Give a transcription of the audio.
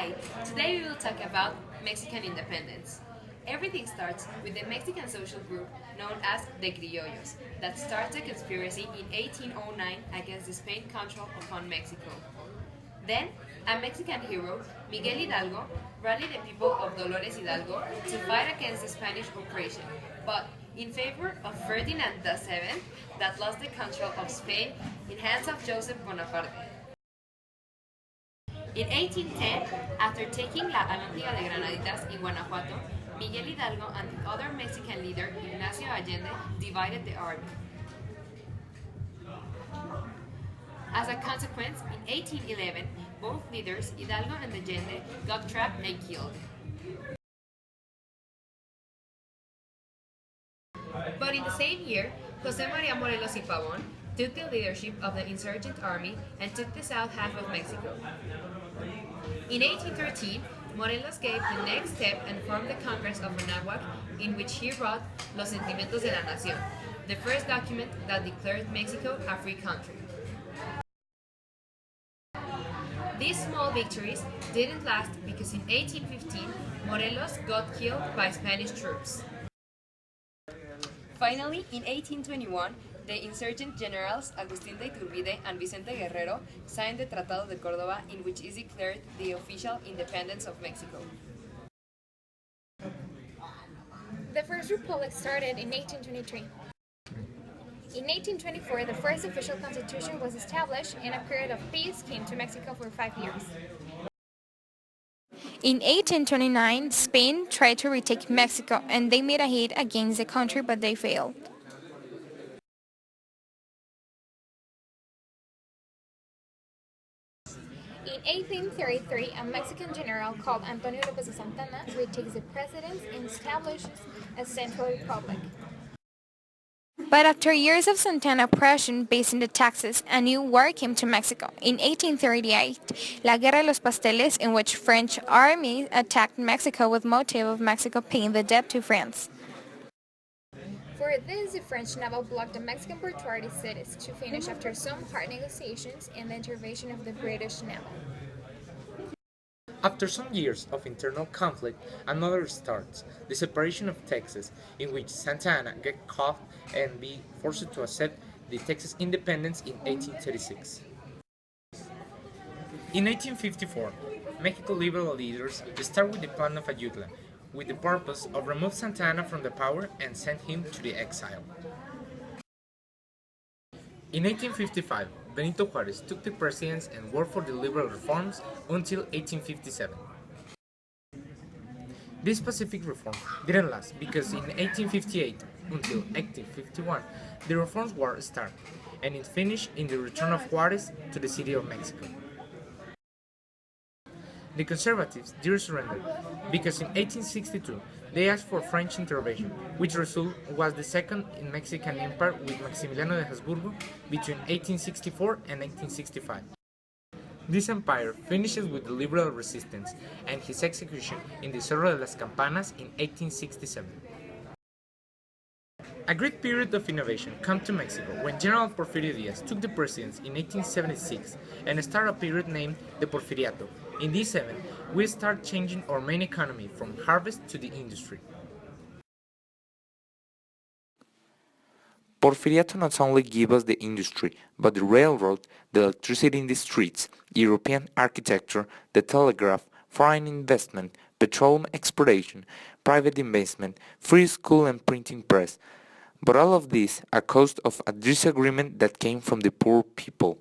Hi, today we will talk about Mexican independence. Everything starts with the Mexican social group known as the Criollos that started a conspiracy in 1809 against the Spain control upon Mexico. Then, a Mexican hero, Miguel Hidalgo, rallied the people of Dolores Hidalgo to fight against the Spanish occupation, but in favor of Ferdinand VII that lost the control of Spain in hands of Joseph Bonaparte. In 1810, after taking La Alhóndiga de Granaditas in Guanajuato, Miguel Hidalgo and the other Mexican leader, Ignacio Allende, divided the army. As a consequence, in 1811, both leaders, Hidalgo and Allende, got trapped and killed. But in the same year, José María Morelos y Pavón took the leadership of the insurgent army and took the south half of Mexico. In 1813, Morelos gave the next step and formed the Congress of Anáhuac, in which he wrote Los Sentimientos de la Nación, the first document that declared Mexico a free country. These small victories didn't last because in 1815, Morelos got killed by Spanish troops. Finally, in 1821, the insurgent generals Agustín de Iturbide and Vicente Guerrero signed the Tratado de Córdoba, in which is declared the official independence of Mexico. The First Republic started in 1823. In 1824, the first official constitution was established and a period of peace came to Mexico for 5 years. In 1829, Spain tried to retake Mexico and they made a hit against the country, but they failed. In 1833, a Mexican general called Antonio López de Santana retakes the presidency and establishes a central republic. But after years of Santana oppression based on the taxes, a new war came to Mexico. In 1838, La Guerra de los Pasteles, in which French army attacked Mexico with motive of Mexico paying the debt to France. For this, the French naval blocked the Mexican portuary cities to finish after some hard negotiations and the intervention of the British naval. After some years of internal conflict, another starts, the separation of Texas, in which Santa Anna get caught and be forced to accept the Texas independence in 1836. In 1854, Mexico liberal leaders start with the plan of Ayutla, with the purpose of remove Santa Anna from the power and send him to the exile. In 1855, Benito Juárez took the presidency and worked for the liberal reforms until 1857. This Pacific reform didn't last because in 1858 until 1851 the reforms war started and it finished in the return of Juárez to the city of Mexico. The conservatives did surrender because in 1862 they asked for French intervention, which result was the second in Mexican Empire with Maximiliano de Habsburgo between 1864 and 1865. This empire finishes with the liberal resistance and his execution in the Cerro de las Campanas in 1867. A great period of innovation came to Mexico when General Porfirio Díaz took the presidency in 1876 and started a period named the Porfiriato. In this event, we start changing our main economy from harvest to the industry. Porfiriato not only gave us the industry, but the railroad, the electricity in the streets, European architecture, the telegraph, foreign investment, petroleum exploration, private investment, free school and printing press. But all of this at cost of a disagreement that came from the poor people.